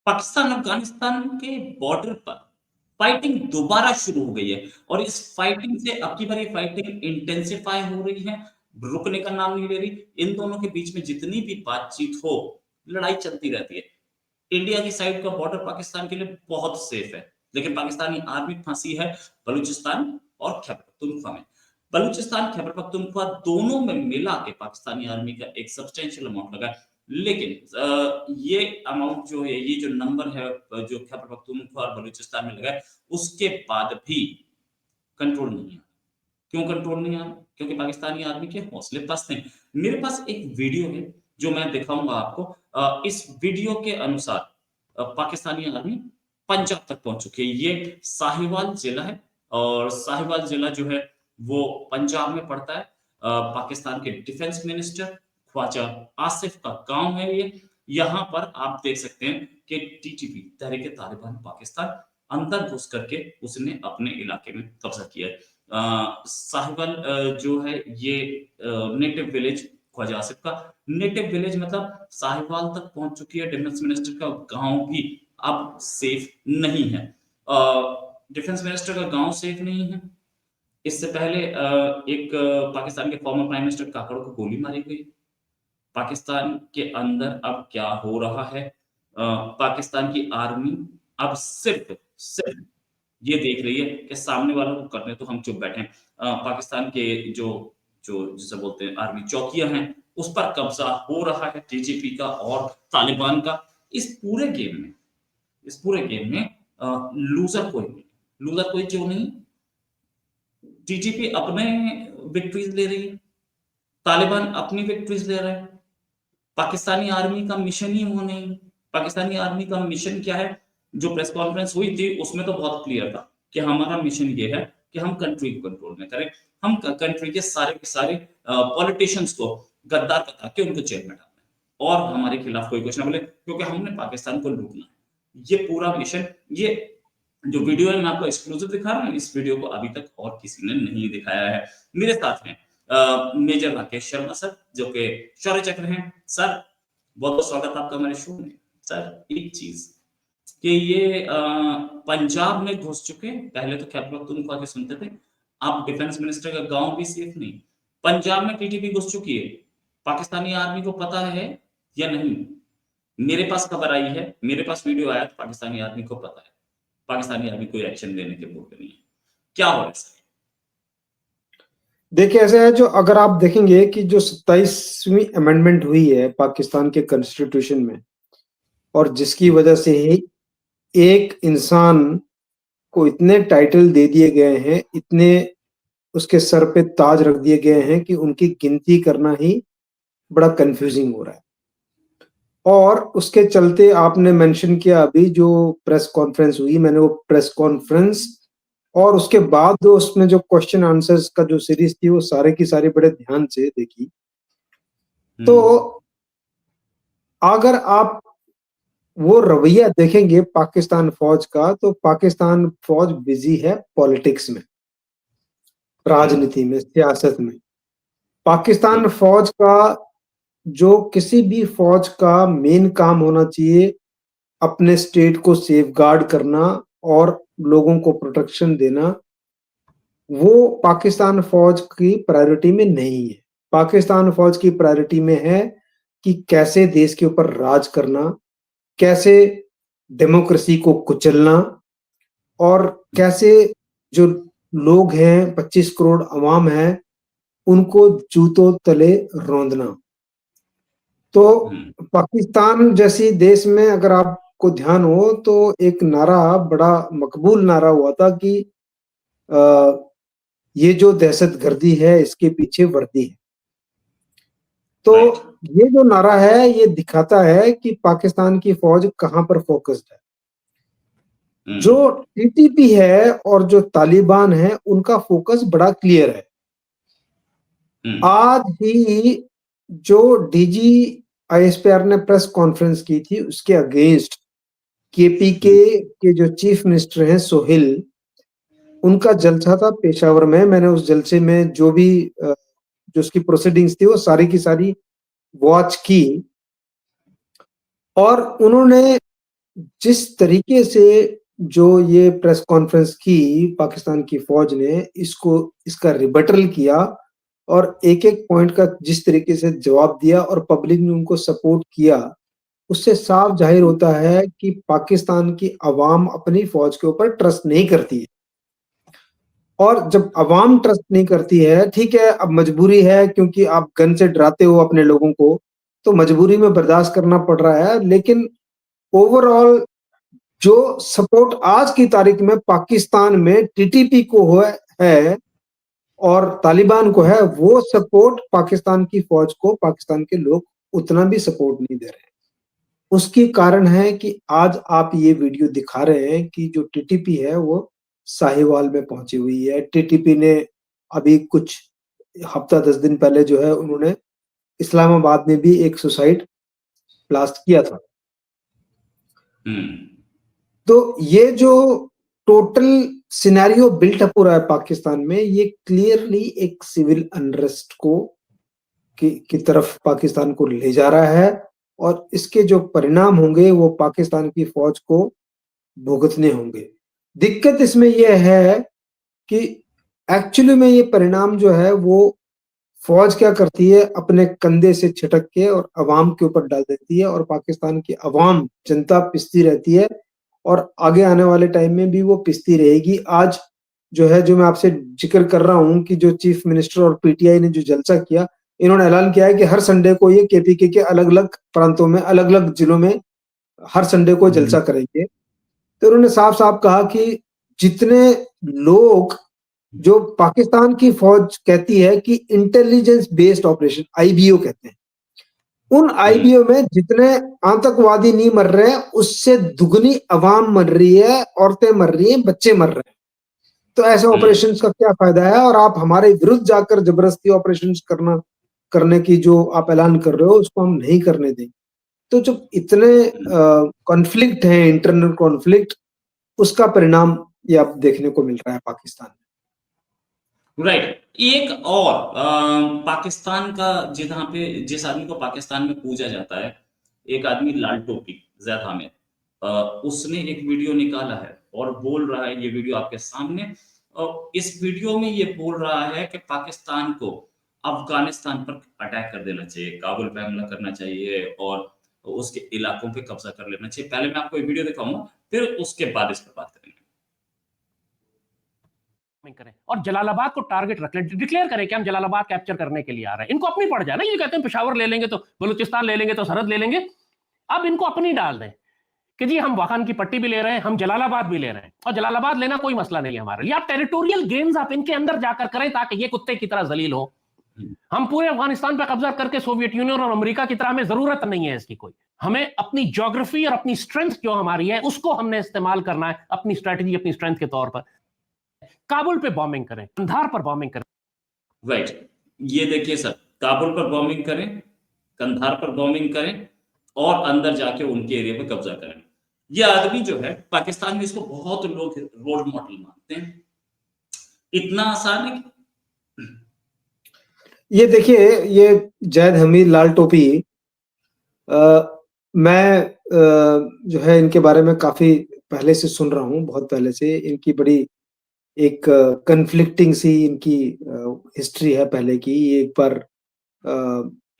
पाकिस्तान अफगानिस्तान के बॉर्डर पर फाइटिंग दोबारा शुरू हो गई है और इस फाइटिंग से अब की बार ये फाइटिंग इंटेंसिफाई हो रही है, रुकने का नाम नहीं ले रही। इन दोनों के बीच में जितनी भी बातचीत हो, लड़ाई चलती रहती है। इंडिया की साइड का बॉर्डर पाकिस्तान के लिए बहुत सेफ है, लेकिन पाकिस्तानी आर्मी फंसी है बलूचिस्तान और खैबर पख्तूनख्वा में। बलूचिस्तान खैबर पख्तूनख्वा दोनों में मिला के पाकिस्तानी आर्मी का एक सब्सटेंशियल अमाउंट लगा है। लेकिन ये अमाउंट जो है, ये जो नंबर है जो खैबर पख्तूनख्वा और बलूचिस्तान में लगा है, उसके बाद भी कंट्रोल नहीं है। क्यों कंट्रोल नहीं आ रहा? क्योंकि पाकिस्तानी आर्मी के हौसले पस्त हैं। मेरे पास एक वीडियो है जो मैं दिखाऊंगा आपको। इस वीडियो के अनुसार पाकिस्तानी आर्मी पंजाब तक पहुंच चुकी है। ये साहिवाल जिला है और साहिवाल जिला जो है वो पंजाब में पड़ता है। पाकिस्तान के डिफेंस मिनिस्टर ख्वाजा आसिफ का गांव है ये। यहाँ पर आप देख सकते हैं कि टीटीपी तहरीक तालिबान पाकिस्तान अंदर घुस करके उसने अपने इलाके में कब्जा किया है। साहिवाल जो है ये नेटिव विलेज ख्वाजा आसिफ का नेटिव विलेज मतलब साहिवाल तक पहुंच चुकी है। डिफेंस मिनिस्टर का गांव भी अब सेफ नहीं है। डिफेंस मिनिस्टर का गांव सेफ नहीं है। इससे पहले एक पाकिस्तान के फॉर्मर प्राइम मिनिस्टर काकड़ को गोली मारी गई। पाकिस्तान के अंदर अब क्या हो रहा है? पाकिस्तान की आर्मी अब सिर्फ ये देख रही है कि सामने वालों को करने तो हम चुप बैठे हैं। पाकिस्तान के जो जो जिसे बोलते हैं आर्मी चौकियां हैं, उस पर कब्जा हो रहा है टीटीपी का और तालिबान का। इस पूरे गेम में इस पूरे गेम में लूजर कोई नहीं। लूजर कोई क्यों नहीं? टीटीपी अपने विक्ट्रीज ले रही है, तालिबान अपनी विक्ट्रीज ले रहे हैं। पाकिस्तानी आर्मी का मिशन ही वो नहीं। पाकिस्तानी आर्मी का मिशन क्या है? जो प्रेस कॉन्फ्रेंस हुई थी उसमें तो बहुत क्लियर था कि हमारा मिशन ये है कि हम कंट्री को कंट्रोल में करें। हम कंट्री के सारे पॉलिटिशियंस को गद्दार बता के उनको जेल में डालना है और हमारे खिलाफ कोई कुछ ना बोले, क्योंकि हमने पाकिस्तान को लूटना है। ये पूरा मिशन, ये जो वीडियो है मैं आपको एक्सक्लूसिव दिखा रहा हूँ। इस वीडियो को अभी तक और किसी ने नहीं दिखाया है। मेरे साथ में मेजर राकेश शर्मा सर, जो कि शौर्य चक्र हैं। सर बहुत बहुत स्वागत आपका हमारे शो में। सर एक चीज कि ये पंजाब में घुस चुके, पहले तो खैबर पख्तूनख्वा के सुनते थे, अब डिफेंस मिनिस्टर का गांव भी सेफ नहीं। पंजाब में टीटीपी घुस चुकी है। पाकिस्तानी आर्मी को पता है या नहीं? मेरे पास खबर आई है, मेरे पास वीडियो आया तो पाकिस्तानी आर्मी को पता है। पाकिस्तानी आर्मी कोई एक्शन लेने के मूड में नहीं है। क्या हो रहा है सर? देखिए ऐसा है, जो अगर आप देखेंगे कि जो 27वीं अमेंडमेंट हुई है पाकिस्तान के कॉन्स्टिट्यूशन में, और जिसकी वजह से ही एक इंसान को इतने टाइटल दे दिए गए हैं, इतने उसके सर पे ताज रख दिए गए हैं कि उनकी गिनती करना ही बड़ा कंफ्यूजिंग हो रहा है। और उसके चलते आपने मेंशन किया अभी जो प्रेस कॉन्फ्रेंस हुई, मैंने वो प्रेस कॉन्फ्रेंस और उसके बाद उसमें जो क्वेश्चन आंसर्स का जो सीरीज थी वो सारे की सारी बड़े ध्यान से देखी। तो अगर आप वो रवैया देखेंगे पाकिस्तान फौज का, तो पाकिस्तान फौज बिजी है पॉलिटिक्स में, राजनीति में, सियासत में। पाकिस्तान फौज का जो किसी भी फौज का मेन काम होना चाहिए अपने स्टेट को सेफगार्ड करना और लोगों को प्रोटेक्शन देना, वो पाकिस्तान फौज की प्रायोरिटी में नहीं है। पाकिस्तान फौज की प्रायोरिटी में है कि कैसे देश के ऊपर राज करना, कैसे डेमोक्रेसी को कुचलना, और कैसे जो लोग हैं 25 करोड़ अवाम है उनको जूतों तले रौंदना। तो पाकिस्तान जैसी देश में अगर आपको ध्यान हो तो एक नारा, बड़ा मकबूल नारा हुआ था कि ये जो दहशतगर्दी है इसके पीछे वर्दी है। तो ये जो नारा है ये दिखाता है कि पाकिस्तान की फौज कहां पर फोकस्ड है। जो टीटीपी है और जो तालिबान है उनका फोकस बड़ा क्लियर है। आज ही जो डीजी आईएसपीआर ने प्रेस कॉन्फ्रेंस की थी उसके अगेंस्ट केपीके के जो चीफ मिनिस्टर हैं सोहेल, उनका जलसा था पेशावर में। मैंने उस जलसे में जो भी जो उसकी प्रोसीडिंग्स थी वो सारी की सारी वॉच की, और उन्होंने जिस तरीके से जो ये प्रेस कॉन्फ्रेंस की पाकिस्तान की फौज ने, इसका रिबटल किया और एक-एक पॉइंट का जिस तरीके से जवाब दिया और पब्लिक ने उनको सपोर्ट किया, उससे साफ ज़ाहिर होता है कि पाकिस्तान की अवाम अपनी फौज के ऊपर ट्रस्ट नहीं करती है। और जब अवाम ट्रस्ट नहीं करती है, ठीक है, अब मजबूरी है क्योंकि आप गन से डराते हो अपने लोगों को, तो मजबूरी में बर्दाश्त करना पड़ रहा है। लेकिन ओवरऑल जो सपोर्ट आज की तारीख में पाकिस्तान में टीटीपी को है और तालिबान को है, वो सपोर्ट पाकिस्तान की फौज को पाकिस्तान के लोग उतना भी सपोर्ट नहीं दे रहे हैं। उसकी कारण है कि आज आप ये वीडियो दिखा रहे हैं कि जो टीटीपी है वो साहिवाल में पहुंची हुई है। टीटीपी ने अभी कुछ हफ्ता 10 दिन पहले जो है उन्होंने इस्लामाबाद में भी एक सुसाइड ब्लास्ट किया था। तो ये जो टोटल सिनेरियो बिल्टअप हो रहा है पाकिस्तान में, ये क्लियरली एक सिविल अनरेस्ट की तरफ पाकिस्तान को ले जा रहा है और इसके जो परिणाम होंगे वो पाकिस्तान की फौज को भुगतने होंगे। दिक्कत इसमें यह है कि एक्चुअली में ये परिणाम जो है वो फौज क्या करती है, अपने कंधे से छिटक के और अवाम के ऊपर डाल देती है और पाकिस्तान की अवाम जनता पिसती रहती है और आगे आने वाले टाइम में भी वो पिसती रहेगी। आज जो है, जो मैं आपसे जिक्र कर रहा हूं कि जो चीफ मिनिस्टर और पीटीआई ने जो जलसा किया, इन्होंने ऐलान किया है कि हर संडे को ये केपीके के अलग-अलग प्रांतों में, अलग-अलग जिलों में हर संडे को जलसा करेंगे। तो उन्होंने साफ-साफ कहा कि जितने लोग, जो पाकिस्तान की फौज कहती है कि इंटेलिजेंस बेस्ड ऑपरेशन, आईबीओ कहते हैं, उन आईबीओ में जितने आतंकवादी नहीं मर रहे हैं, उससे दुगनी अवाम मर रही है, औरतें मर रही हैं, बच्चे मर रहे हैं। तो ऐसे ऑपरेशन का क्या फायदा है? और आप हमारे विरुद्ध जाकर जबरदस्ती ऑपरेशन करने की जो आप ऐलान कर रहे हो, उसको हम नहीं करने देंगे। तो जो इतने कॉन्फ्लिक्ट है, इंटरनल कॉन्फ्लिक्ट, उसका परिणाम ये अब देखने को मिल रहा है पाकिस्तान में। राइट। एक और पाकिस्तान का, जहां पे जिस आदमी को पाकिस्तान में पूजा जाता है, एक आदमी लाल टोपी जैद हामिद, उसने एक वीडियो निकाला है और बोल रहा है, ये वीडियो आपके सामने, और इस वीडियो में ये बोल रहा है कि पाकिस्तान को अफगानिस्तान पर अटैक कर देना चाहिए, काबुल पे हमला करना चाहिए और उसके इलाकों पे कब्जा कर लेना चाहिए। पहले मैं आपको ये वीडियो दिखाऊंगा, फिर उसके बाद इस पर बात करेंगे। करें और जलालाबाद को टारगेट रख लें, डिक्लेयर करें कि हम जलालाबाद कैप्चर करने के लिए आ रहे हैं। इनको अपनी पड़ जाए ना, ये कहते हैं पेशावर ले लेंगे तो बलूचिस्तान ले लेंगे तो सरहद ले लेंगे। अब इनको अपनी डाल दें कि जी हम वाखान की पट्टी भी ले रहे हैं, हम जलालाबाद भी ले रहे हैं, और जलालाबाद लेना कोई मसला नहीं है हमारे लिए। आप टेरिटोरियल गेम्स आप इनके अंदर जाकर करें ताकि ये कुत्ते की तरह जलील हो। हम पूरे अफगानिस्तान पर कब्जा करके सोवियत यूनियन और अमेरिका की तरह, हमें जरूरत नहीं है इसकी कोई। हमें अपनी ज्योग्राफी और अपनी स्ट्रेंथ जो हमारी है उसको हमने इस्तेमाल करना है अपनी स्ट्रेटजी, अपनी स्ट्रेंथ के तौर पर। काबुल पे बॉम्बिंग करें, कंधार पर बॉम्बिंग करें। राइट, ये देखिए सर, काबुल पर बॉम्बिंग करें, कंधार पर बॉम्बिंग करें और अंदर जाके उनके एरिया पे कब्जा करें। ये आदमी जो है पाकिस्तान में, इसको बहुत लोग रोल मॉडल मानते हैं। इतना आसान है। ये देखिए, ये जैद हमीद लाल टोपी, मैं जो है इनके बारे में काफी पहले से सुन रहा हूँ, बहुत पहले से। इनकी बड़ी एक कन्फ्लिक्टिंग सी इनकी हिस्ट्री है पहले की। एक बार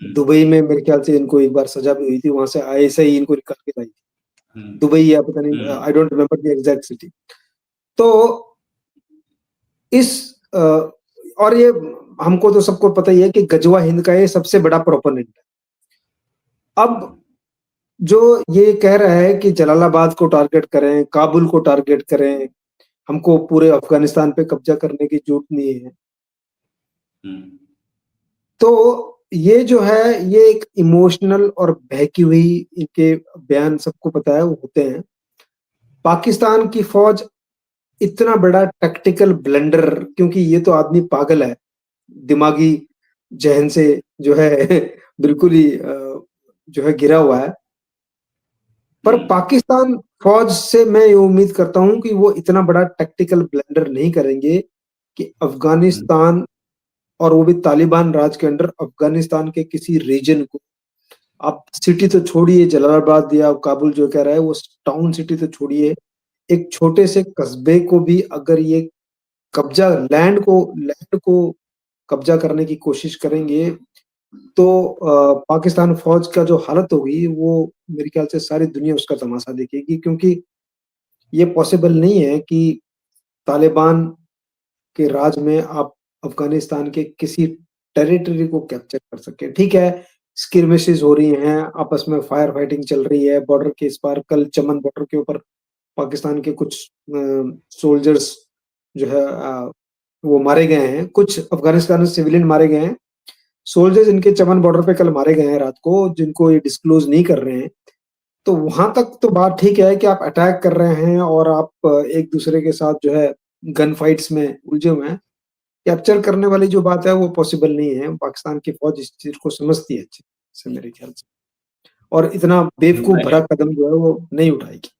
दुबई में मेरे ख्याल से इनको एक बार सजा भी हुई थी, वहां से आईएसआई इनको निकाल के लाई थी, दुबई या पता नहीं, I don't remember the exact city. तो इस और ये हमको तो सबको पता ही है कि गजवा हिंद का ये सबसे बड़ा प्रोपोनेंट है। अब जो ये कह रहा है कि जलालाबाद को टारगेट करें, काबुल को टारगेट करें, हमको पूरे अफगानिस्तान पे कब्जा करने की जरूरत नहीं है, तो ये जो है, ये एक इमोशनल और बहकी हुई, इनके बयान सबको पता है वो होते हैं। पाकिस्तान की फौज इतना बड़ा टैक्टिकल ब्लंडर, क्योंकि ये तो आदमी पागल है, दिमागी जहन से जो है बिल्कुल ही जो है गिरा हुआ है। पर पाकिस्तान फौज से मैं ये उम्मीद करता हूं कि वो इतना बड़ा टैक्टिकल ब्लंडर नहीं करेंगे कि अफगानिस्तान, और वो भी तालिबान राज के अंडर, अफगानिस्तान के किसी रीजन को आप सिटी तो छोड़िए, जलालाबाद या काबुल जो कह रहा है वो टाउन सिटी तो छोड़िए, एक छोटे से कस्बे को भी अगर ये लैंड को कब्जा करने की कोशिश करेंगे तो पाकिस्तान फौज का जो हालत होगी वो मेरे ख्याल से सारी दुनिया उसका तमाशा देखेगी, क्योंकि ये पॉसिबल नहीं है कि तालिबान के राज में आप अफगानिस्तान के किसी टेरिटरी को कैप्चर कर सकें। ठीक है, स्किर्मिशेस हो रही हैं, आपस में फायर फाइटिंग चल रही है बॉर्डर के इस पार। कल चमन बॉर्डर के ऊपर पाकिस्तान के कुछ सोल्जर्स जो है वो मारे गए हैं, कुछ अफगानिस्तान सिविलियन मारे गए हैं। सोल्जर्स इनके चमन बॉर्डर पे कल मारे गए हैं रात को, जिनको ये डिस्क्लोज नहीं कर रहे हैं। तो वहां तक तो बात ठीक है कि आप अटैक कर रहे हैं और आप एक दूसरे के साथ जो है गन फाइट्स में उलझे हुए हैं। कैप्चर करने वाली जो बात है वो पॉसिबल नहीं है। पाकिस्तान की फौज इस चीज को समझती है अच्छे से मेरे ख्याल से, और इतना बेवकूफ भरा राइट। कदम जो है वो नहीं उठाएगी।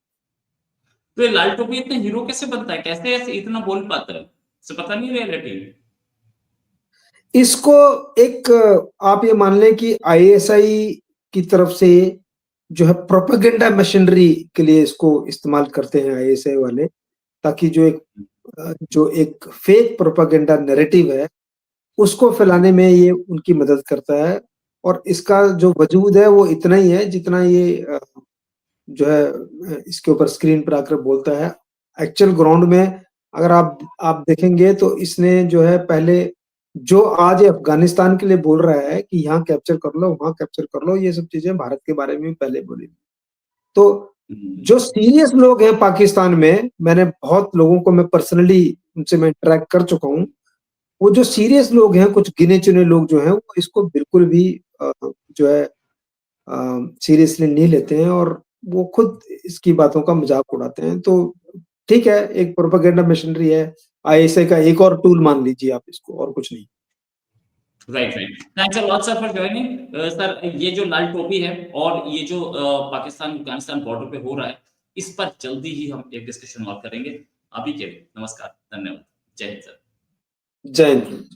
तो ये लाल टोपी इतना हीरो कैसे बनता है, कैसे ऐसे इतना बोल पाता है, इसे पता नहीं रियलिटी। इसको एक आप ये मान लें कि आईएसआई की तरफ से जो है प्रोपेगेंडा मशीनरी के लिए इसको इस्तेमाल करते हैं आईएसआई वाले, ताकि जो एक फेक प्रोपेगेंडा नैरेटिव है उसको फैलाने में ये उनकी मदद करता है। और इसका जो वजूद है वो इतना ही है जितना ये जो है इसके ऊपर स्क्रीन पर आकर बोलता है। एक्चुअल ग्राउंड में अगर आप देखेंगे तो इसने जो है पहले जो आज ये अफगानिस्तान के लिए बोल रहा है कि यहाँ कैप्चर कर लो, वहां कैप्चर कर लो, ये सब चीजें भारत के बारे में पहले बोली। तो जो सीरियस लोग हैं पाकिस्तान में, मैंने बहुत लोगों को मैं पर्सनली उनसे मैं इंटरेक्ट कर चुका हूँ, वो जो सीरियस लोग हैं, कुछ गिने चुने लोग जो हैं, वो इसको बिल्कुल भी जो है सीरियसली नहीं लेते हैं और वो खुद इसकी बातों का मजाक उड़ाते हैं। तो ठीक है, एक प्रोपेगेंडा मशीनरी है, आईएसआई का एक और टूल मान लीजिए आप इसको, और कुछ नहीं। Right right, thanks a lot sir for joining. Sir, ये जो लाल टोपी है और ये जो पाकिस्तान अफगानिस्तान बॉर्डर पे हो रहा है, इस पर जल्दी ही हम एक डिस्कशन और करेंगे। अभी के लिए नमस्कार, धन्यवाद, जय हिंद सर। जय हिंद।